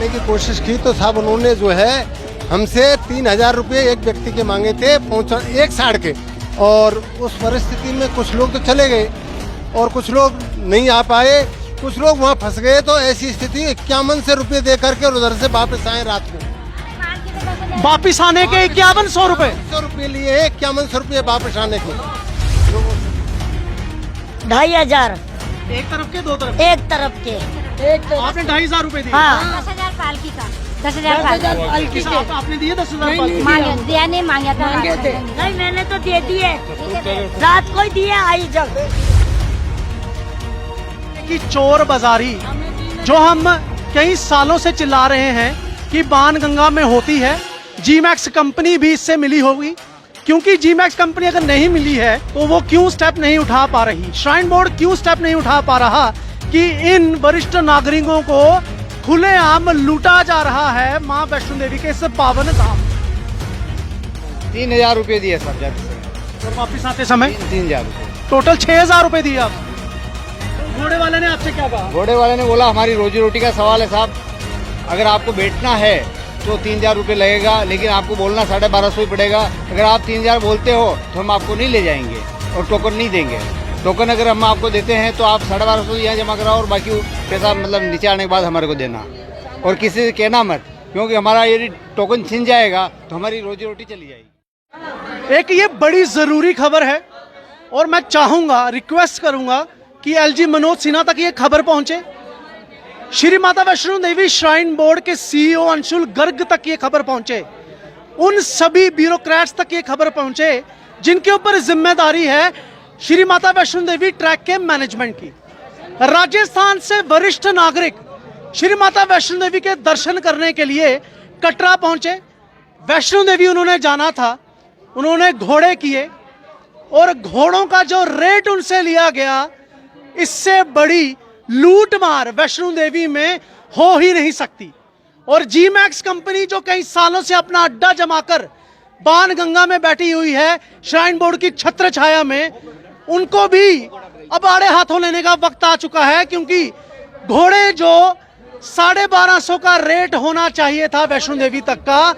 करने की कोशिश की तो साहब उन्होंने जो है हमसे 3,000 रुपये एक व्यक्ति के मांगे थे एक साइड के, और उस परिस्थिति में कुछ लोग तो चले गए और कुछ लोग नहीं आ पाए, कुछ लोग वहाँ फंस गए। तो ऐसी स्थिति 5100 रुपये दे करके और उधर से वापस आए रात को। वापिस आने के 5100 रुपए? 100 रुपये लिए 5100 रुपये वापस आने के। 2,500 एक तरफ के दो तरफ? एक तरफ के। आपने 2,500 रुपए दिए? हाँ 10,000 पालकी का, 10,000 पालकी किस आपने दिए 10,000 पालकी? मांगे दिया नहीं, मांगा था नहीं, मैंने तो दे दिए, रात को ही दिए। आई जब कि चोर बाजारी जो हम कई सालों से चिल्ला रहे हैं कि बाणगंगा में होती है, जी-मैक्स कंपनी भी इससे मिली होगी, क्योंकि जी-मैक्स कंपनी अगर नहीं मिली है तो वो क्यों स्टेप नहीं उठा पा रही, श्राइन बोर्ड क्यों स्टेप नहीं उठा पा रहा कि इन वरिष्ठ नागरिकों को खुलेआम लूटा जा रहा है मां वैष्णो देवी के इस पावन धाम। 3,000 रुपये दिए सब जब से। और वापिस आते समय 3,000 रुपये। टोटल 6,000 रुपए दिए आप। घोड़े वाले ने आपसे क्या कहा? घोड़े वाले ने बोला हमारी रोजी रोटी का सवाल है साहब, अगर आपको बैठना है तो 3,000 रुपये लगेगा, लेकिन आपको बोलना 1,250 ही पड़ेगा। अगर आप 3,000 बोलते हो तो हम आपको नहीं ले जाएंगे और टोकन नहीं देंगे। टोकन अगर हम आपको देते हैं तो आप 1,250 यहाँ जमा कराओ और बाकी पैसा मतलब नीचे आने के बाद हमारे को देना, और किसी से कहना मत, क्योंकि हमारा यदि टोकन छिन जाएगा तो हमारी रोजी रोटी चली जाएगी। एक ये बड़ी जरूरी खबर है और मैं चाहूंगा, रिक्वेस्ट करूंगा कि एलजी मनोज सिन्हा तक ये खबर पहुंचे, श्री माता वैष्णो देवी श्राइन बोर्ड के सीईओ अंशुल गर्ग तक ये खबर पहुंचे, उन सभी ब्यूरोक्रेट्स तक ये खबर पहुंचे जिनके ऊपर जिम्मेदारी है श्री माता वैष्णो देवी ट्रैक के मैनेजमेंट की। राजस्थान से वरिष्ठ नागरिक श्री माता वैष्णो देवी के दर्शन करने के लिए कटरा पहुंचे। वैष्णो देवी उन्होंने जाना था, उन्होंने घोड़े किए और घोड़ों का जो रेट उनसे लिया गया, इससे बड़ी लूट मार वैष्णो देवी में हो ही नहीं सकती। और जी-मैक्स कंपनी जो कई सालों से अपना अड्डा जमाकर बाणगंगा में बैठी हुई है श्राइन बोर्ड की छत्र छाया में, उनको भी अब आड़े हाथों लेने का वक्त आ चुका है, क्योंकि घोड़े जो 1,250 का रेट होना चाहिए था वैष्णो देवी तक का,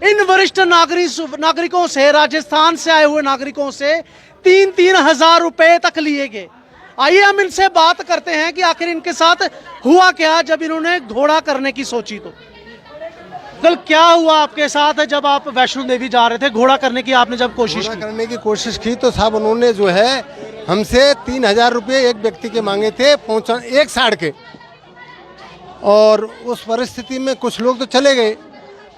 इन वरिष्ठ नागरिकों से, राजस्थान से आए हुए नागरिकों से 3-3 हजार रुपए तक लिए गए। आइए हम इनसे बात करते हैं कि आखिर इनके साथ हुआ क्या जब इन्होंने घोड़ा करने की सोची। तो कल क्या हुआ आपके साथ जब आप वैष्णो देवी जा रहे थे, घोड़ा करने की आपने जब कोशिश की? करने की कोशिश की तो साहब उन्होंने जो है हमसे 3,000 रुपये एक व्यक्ति के मांगे थे एक साइड के, और उस परिस्थिति में कुछ लोग तो चले गए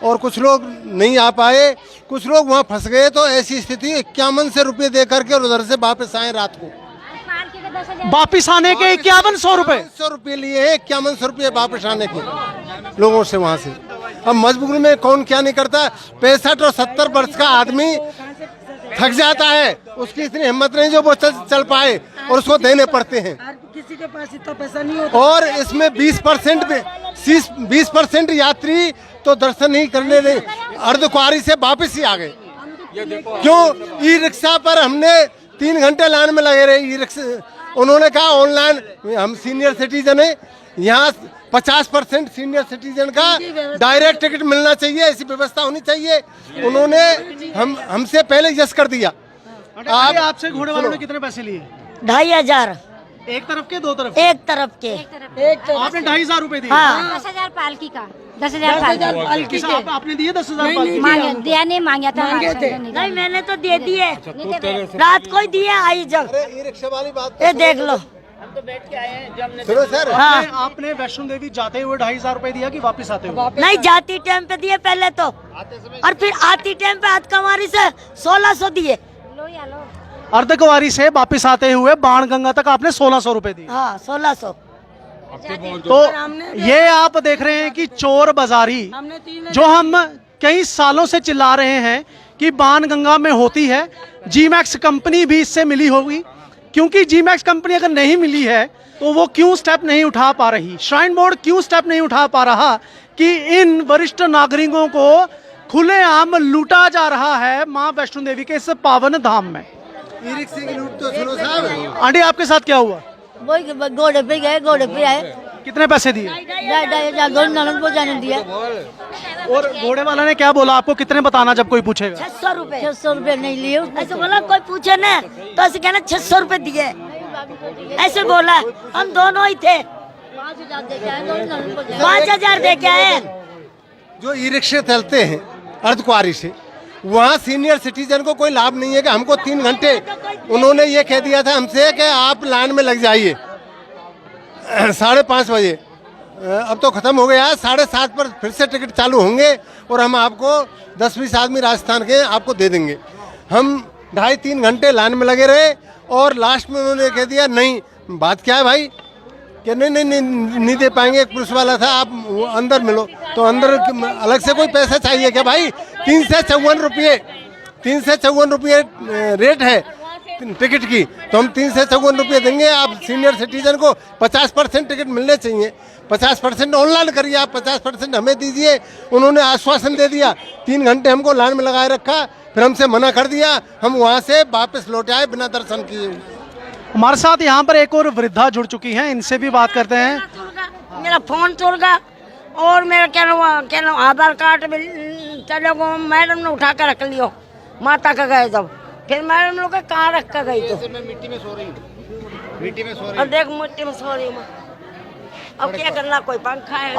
और कुछ लोग नहीं आ पाए, कुछ लोग वहाँ फंस गए। तो ऐसी स्थिति 5100 रुपये दे करके और उधर से वापस आए रात को। वापिस आने के 5100 रुपए? 100 रुपये लिए 5100 रुपये वापस आने के लोगों से वहाँ से। अब मजबूरी में कौन क्या नहीं करता, 65 और 70 वर्ष का आदमी थक जाता है, उसकी इतनी हिम्मत नहीं जो वो चल पाए, और उसको देने पड़ते हैं। किसी के पास इतना पैसा नहीं होता। और इसमें 20% यात्री तो दर्शन नहीं करने दे, अर्धकुंवारी से वापस ही आ गए। क्यों? ई रिक्शा पर हमने 3 घंटे लाइन में लगे रहे। ई रिक्शा उन्होंने कहा ऑनलाइन, हम सीनियर सिटीजन है, यहाँ 50% सीनियर सिटीजन का डायरेक्ट टिकट मिलना चाहिए, ऐसी व्यवस्था होनी चाहिए। उन्होंने हमसे पहले यस कर दिया। आपसे घोड़े वालों ने कितने पैसे लिए? 2,500 एक तरफ के दो तरफ? एक तरफ के। आपने 2,500 रुपए दिए? हाँ 10,000 पालकी का, 10,000 पालकी आपने दिए 10,000 पालकी? मांगे दिया नहीं, मांगा था नहीं, मैंने तो दे दिए, रात को ही दिए। आई जब ई रिक्शा वाली बात ये देख लो। सुनो सर, हाँ आपने वैष्णो देवी जाते हुए 2,500 रुपए दिया कि वापस आते हुए? नहीं, जाती टाइम पे दिए पहले तो, और फिर आती टाइम पे अर्धकुंवारी से 1,600 दिए। अर्धकुंवारी से वापस आते हुए बाणगंगा तक आपने 1,600 रुपए दिए? हाँ 1,600। तो ये आप देख रहे हैं कि चोर बाजारी जो हम कई सालों से चिल्ला रहे हैं कि बाणगंगा में होती है, जी-मैक्स कंपनी भी इससे मिली होगी, क्योंकि जी-मैक्स कंपनी अगर नहीं मिली है तो वो क्यों स्टेप नहीं उठा पा रही, श्राइन बोर्ड क्यों स्टेप नहीं उठा पा रहा कि इन वरिष्ठ नागरिकों को खुलेआम लूटा जा रहा है मां वैष्णो देवी के इस पावन धाम में। ई रिक्शे की लूट तो सुनो साहब। आंटी आपके साथ क्या हुआ? वही घोड़े पे गए, घोड़े पे आए। कितने पैसे दिए? 2,500 दोनों ननद को जाने दिया। और घोड़े वाला ने क्या बोला आपको, कितने बताना जब कोई पूछेगा? 600 रुपए। 600 रुपए नहीं लिए, ऐसे बोला कोई पूछे ना तो ऐसे कहना 600 रुपए दिए, ऐसे बोला। हम दोनों ही थे, 5,000 दे के आए। जो ई रिक्शे चलते हैं अर्धकुआरी से, वहाँ सीनियर सिटीजन को कोई लाभ नहीं है कि हमको 3 घंटे उन्होंने ये कह दिया था हमसे कि आप लाइन में लग जाइए 5:30 बजे। अब तो ख़त्म हो गया, 7:30 पर फिर से टिकट चालू होंगे और हम आपको 10-20 आदमी राजस्थान के आपको दे देंगे। हम 2.5-3 घंटे लाइन में लगे रहे और लास्ट में उन्होंने कह दिया नहीं, बात क्या है भाई, कि नहीं दे पाएंगे। एक पुलिस वाला था, आप अंदर मिलो, तो अंदर अलग से कोई पैसा चाहिए क्या भाई? 3 से 54 रुपये रेट है टिकट की, तो हम 3 से 54 रुपये देंगे। आप सीनियर सिटीजन को 50% टिकट मिलने चाहिए, 50% ऑनलाइन करिए, आप 50% हमें दीजिए। उन्होंने आश्वासन दे दिया, 3 घंटे हमको लाइन में लगाए रखा, फिर हमसे मना कर दिया, हम वहाँ से वापस लौट आए बिना दर्शन किए। हमारे साथ यहाँ पर एक और वृद्धा जुड़ चुकी हैं, इनसे भी बात करते हैं। मेरा फोन चोर गया और मेरा क्या नाम आधार कार्ड भी चले गो। मैडम ने उठा कर रख लियो, माता का गए जब, फिर मैडम लोग कहाँ रख कर गई? तो मैं मिट्टी में सो रही हूँ, मिट्टी में सो रही और देख मिट्टी में सो रही हूँ। अब क्या करना, कोई पंखा है?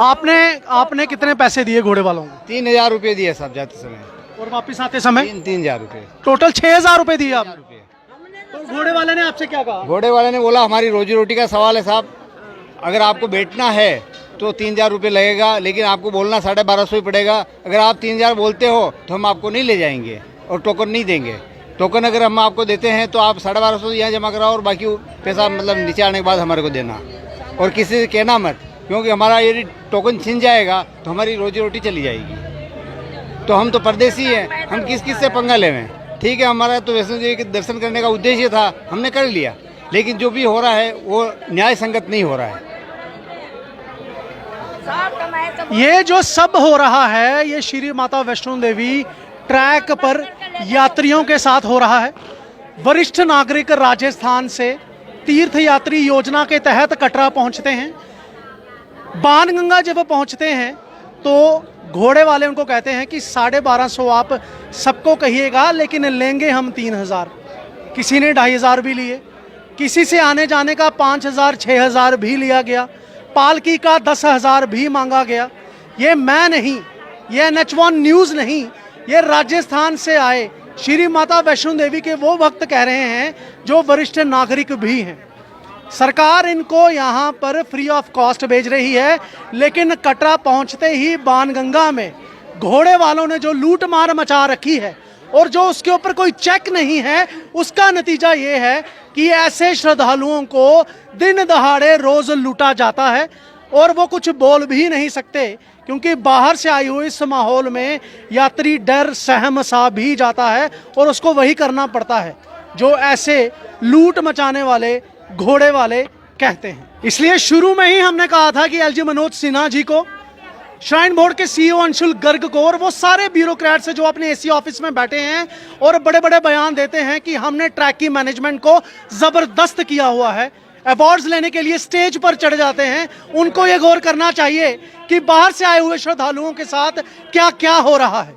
आपने कितने पैसे दिए घोड़े वालों को? 3,000 रुपये दिए साहब जाते समय, और वापस आते समय 3,000 रुपये, टोटल 6,000 रुपए दिए आप। तो घोड़े वाले ने आपसे क्या कहा? घोड़े वाले ने बोला हमारी रोजी रोटी का सवाल है साहब, अगर आपको बैठना है तो 3,000 रुपये लगेगा, लेकिन आपको बोलना 1250 ही पड़ेगा। अगर आप 3,000 बोलते हो तो हम आपको नहीं ले जाएंगे और टोकन नहीं देंगे। टोकन अगर हम आपको देते हैं तो आप 1250 यहाँ जमा कराओ और बाकी पैसा मतलब नीचे आने के बाद हमारे को देना, और किसी से कहना मत, क्योंकि हमारा यदि टोकन छिन जाएगा तो हमारी रोजी रोटी चली जाएगी। तो हम तो परदेसी हैं, हम किस से पंगा लेवें? ठीक है, हमारा तो वैष्णो देवी के दर्शन करने का उद्देश्य था, हमने कर लिया, लेकिन जो भी हो रहा है वो न्याय संगत नहीं हो रहा है। ये जो सब हो रहा है ये श्री माता वैष्णो देवी ट्रैक पर यात्रियों के साथ हो रहा है। वरिष्ठ नागरिक राजस्थान से तीर्थ यात्री योजना के तहत कटरा पहुंचते हैं। बाणगंगा जब पहुंचते हैं तो घोड़े वाले उनको कहते हैं कि 1250 आप सबको कहिएगा, लेकिन लेंगे हम 3,000। किसी ने 2,500 भी लिए, किसी से आने जाने का 5,000 6,000 भी लिया गया, पालकी का 10,000 भी मांगा गया। ये मैं नहीं, ये NH1 न्यूज़ नहीं, ये राजस्थान से आए श्री माता वैष्णो देवी के वो भक्त कह रहे हैं जो वरिष्ठ नागरिक भी हैं। सरकार इनको यहाँ पर फ्री ऑफ कॉस्ट भेज रही है, लेकिन कटरा पहुँचते ही बाणगंगा में घोड़े वालों ने जो लूट मार मचा रखी है और जो उसके ऊपर कोई चेक नहीं है, उसका नतीजा ये है कि ऐसे श्रद्धालुओं को दिन दहाड़े रोज लूटा जाता है और वो कुछ बोल भी नहीं सकते, क्योंकि बाहर से आई हुई इस माहौल में यात्री डर सहम सा भी जाता है और उसको वही करना पड़ता है जो ऐसे लूट मचाने वाले घोड़े वाले कहते हैं। इसलिए शुरू में ही हमने कहा था कि एलजी मनोज सिन्हा जी को, श्राइन बोर्ड के सीईओ अंशुल गर्ग को और वो सारे ब्यूरोक्रेट्स जो अपने एसी ऑफिस में बैठे हैं और बड़े बड़े बयान देते हैं कि हमने ट्रैक की मैनेजमेंट को जबरदस्त किया हुआ है, अवार्ड्स लेने के लिए स्टेज पर चढ़ जाते हैं, उनको ये गौर करना चाहिए कि बाहर से आए हुए श्रद्धालुओं के साथ क्या क्या हो रहा है।